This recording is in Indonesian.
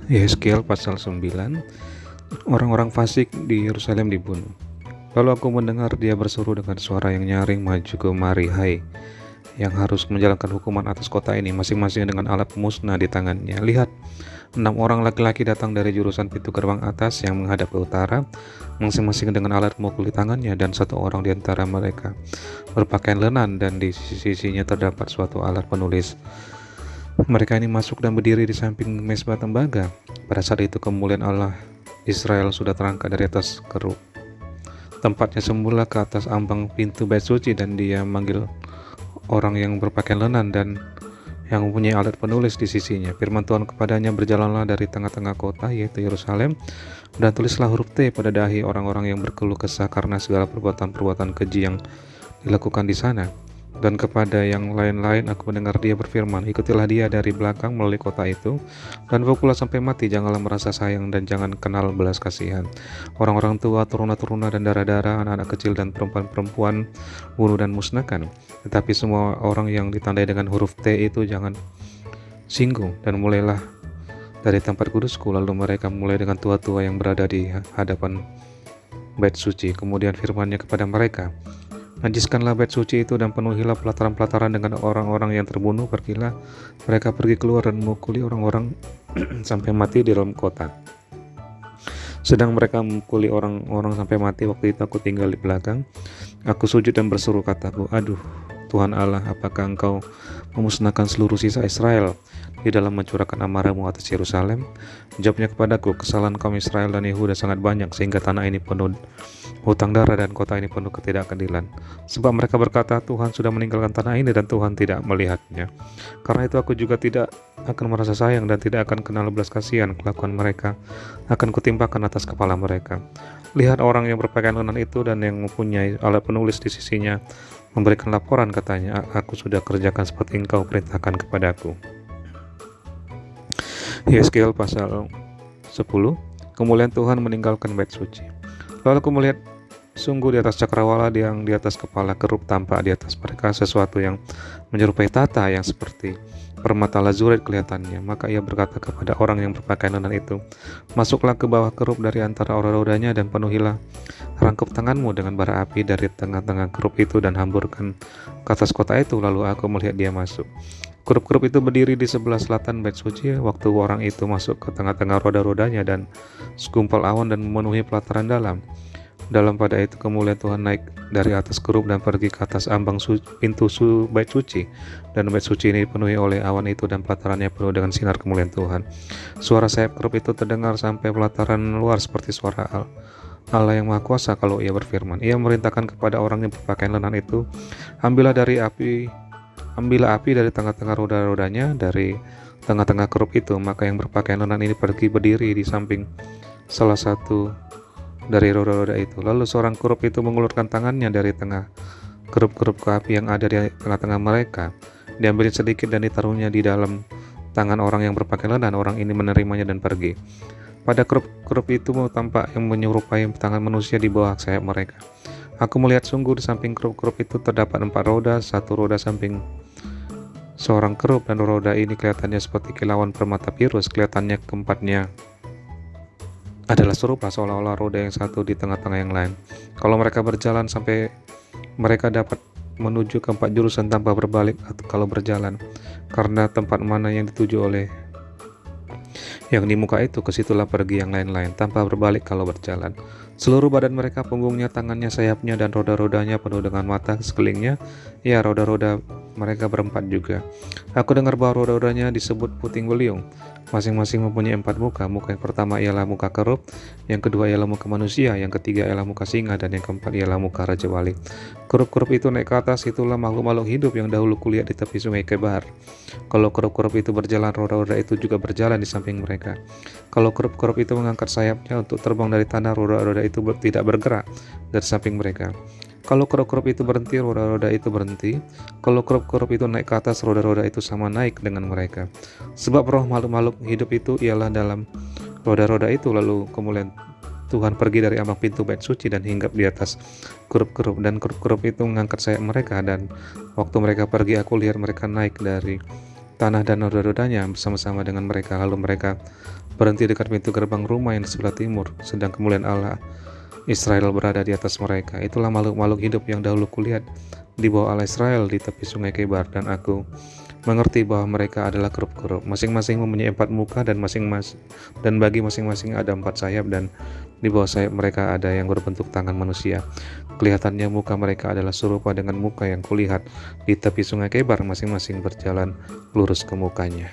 Yehezkiel pasal 9. Orang-orang fasik di Yerusalem dibunuh. Lalu aku mendengar dia berseru dengan suara yang nyaring, maju kemari, hai, yang harus menjalankan hukuman atas kota ini, masing-masing dengan alat musnah di tangannya. Lihat, 6 orang laki-laki datang dari jurusan pintu gerbang atas yang menghadap ke utara, masing-masing dengan alat memukul di tangannya, dan satu orang di antara mereka berpakaian lenan, dan di sisinya terdapat suatu alat penulis. Mereka ini masuk dan berdiri di samping mezbah tembaga. Pada saat itu kemuliaan Allah Israel sudah terangkat dari atas kerub. Tempatnya semula ke atas ambang pintu bait suci, dan dia memanggil orang yang berpakaian lenan dan yang mempunyai alat penulis di sisinya. Firman Tuhan kepadanya, berjalanlah dari tengah-tengah kota, yaitu Yerusalem, dan tulislah huruf T pada dahi orang-orang yang berkeluh kesah karena segala perbuatan-perbuatan keji yang dilakukan di sana. Dan kepada yang lain-lain aku mendengar dia berfirman, ikutilah dia dari belakang melalui kota itu, dan pukullah sampai mati, janganlah merasa sayang dan jangan kenal belas kasihan. Orang-orang tua, turuna-turuna dan darah-darah, anak-anak kecil dan perempuan-perempuan bunuh dan musnahkan. Tetapi semua orang yang ditandai dengan huruf T itu jangan singgung, dan mulailah dari tempat kudusku. Lalu mereka mulai dengan tua-tua yang berada di hadapan bait suci. Kemudian firman-Nya kepada mereka, najiskanlah bait suci itu dan penuhilah pelataran-pelataran dengan orang-orang yang terbunuh. Pergilah mereka pergi keluar dan memukuli orang-orang sampai mati di dalam kota. Sedang mereka memukuli orang-orang sampai mati, waktu itu aku tinggal di belakang. Aku sujud dan berseru, kataku, aduh Tuhan Allah, apakah Engkau memusnahkan seluruh sisa Israel di dalam mencurahkan amarahmu atas Yerusalem? Jawabnya kepadaku, kesalahan kaum Israel dan Yehuda sangat banyak, sehingga tanah ini penuh hutang darah dan kota ini penuh ketidakadilan. Sebab mereka berkata, Tuhan sudah meninggalkan tanah ini dan Tuhan tidak melihatnya. Karena itu aku juga tidak akan merasa sayang dan tidak akan kenal belas kasihan. Kelakuan mereka akan kutimpakan atas kepala mereka. Lihat, orang yang berpakaian lenan itu dan yang mempunyai alat penulis di sisinya memberikan laporan, katanya, aku sudah kerjakan seperti engkau perintahkan kepadaku. Yehezkiel pasal 10. Kemuliaan Tuhan meninggalkan bait suci. Lalu aku melihat, sungguh di atas cakrawala yang di atas kepala kerub tampak di atas mereka sesuatu yang menyerupai tata yang seperti permata lazurit kelihatannya. Maka ia berkata kepada orang yang berpakaian lenan itu, masuklah ke bawah kerub dari antara roda-rodanya dan penuhilah rangkup tanganmu dengan bara api dari tengah-tengah kerub itu dan hamburkan ke atas kota itu. Lalu aku melihat dia masuk. Kerub-kerub itu berdiri di sebelah selatan bait suci. Waktu orang itu masuk ke tengah-tengah roda-rodanya dan segumpal awan dan memenuhi pelataran dalam pada itu kemuliaan Tuhan naik dari atas kerub dan pergi ke atas ambang pintu bait suci, dan bait suci ini dipenuhi oleh awan itu dan pelatarannya penuh dengan sinar kemuliaan Tuhan. Suara sayap kerub itu terdengar sampai pelataran luar seperti suara Allah yang Maha Kuasa kalau ia berfirman. Ia memerintahkan kepada orang yang berpakaian lenan itu, ambillah api dari tengah-tengah roda-rodanya, dari tengah-tengah kerub itu. Maka yang berpakaian lenan ini pergi berdiri di samping salah satu dari roda-roda itu. Lalu seorang kerub itu mengulurkan tangannya dari tengah kerub-kerub ke api yang ada di tengah-tengah mereka. Diambil sedikit dan ditaruhnya di dalam tangan orang yang berpakaian lenan. Orang ini menerimanya dan pergi. Pada kerub-kerub itu tampak yang menyerupai tangan manusia di bawah sayap mereka. Aku melihat sungguh di samping kerub-kerub itu terdapat 4 roda, satu roda samping seorang kerub, dan roda ini kelihatannya seperti kilauan permata virus. Kelihatannya keempatnya adalah serupa, seolah-olah roda yang satu di tengah-tengah yang lain. Kalau mereka berjalan sampai mereka dapat menuju ke 4 jurusan tanpa berbalik atau kalau berjalan, karena tempat mana yang dituju oleh yang di muka itu, kesitulah pergi yang lain-lain tanpa berbalik kalau berjalan. Seluruh badan mereka, punggungnya, tangannya, sayapnya, dan roda-rodanya penuh dengan mata sekelilingnya. Ya, roda-roda mereka berempat juga. Aku dengar bahwa roda-rodanya disebut puting beliung. Masing-masing mempunyai 4 muka. Muka yang pertama ialah muka kerub, yang kedua ialah muka manusia, yang ketiga ialah muka singa, dan yang keempat ialah muka Raja Wali. Kerub-kerub itu naik ke atas, itulah makhluk-makhluk hidup yang dahulu kulihat di tepi sungai Kebar. Kalau kerub-kerub itu berjalan, roda-roda itu juga berjalan di samping mereka. Kalau kerub-kerub itu mengangkat sayapnya untuk terbang dari tanah, roda-roda itu tidak bergerak dari samping mereka. Kalau kerub-kerub itu berhenti, roda-roda itu berhenti. Kalau kerub-kerub itu naik ke atas, roda-roda itu sama naik dengan mereka. Sebab roh makhluk-makhluk hidup itu ialah dalam roda-roda itu. Lalu kemuliaan Tuhan pergi dari ambang pintu bait suci dan hinggap di atas kerub-kerub, dan kerub-kerub itu mengangkat sayap mereka, dan waktu mereka pergi aku lihat mereka naik dari tanah dan roda-rodanya bersama-sama dengan mereka. Lalu mereka berhenti dekat pintu gerbang rumah yang di sebelah timur, sedang kemuliaan Allah Israel berada di atas mereka. Itulah makhluk-makhluk hidup yang dahulu kulihat di bawah Allah Israel di tepi sungai Kebar, dan aku mengerti bahwa mereka adalah kerup-kerup. Masing-masing mempunyai 4 muka dan bagi masing-masing ada 4 sayap, dan di bawah sayap mereka ada yang berbentuk tangan manusia. Kelihatannya muka mereka adalah serupa dengan muka yang kulihat di tepi sungai Kebar, masing-masing berjalan lurus ke mukanya.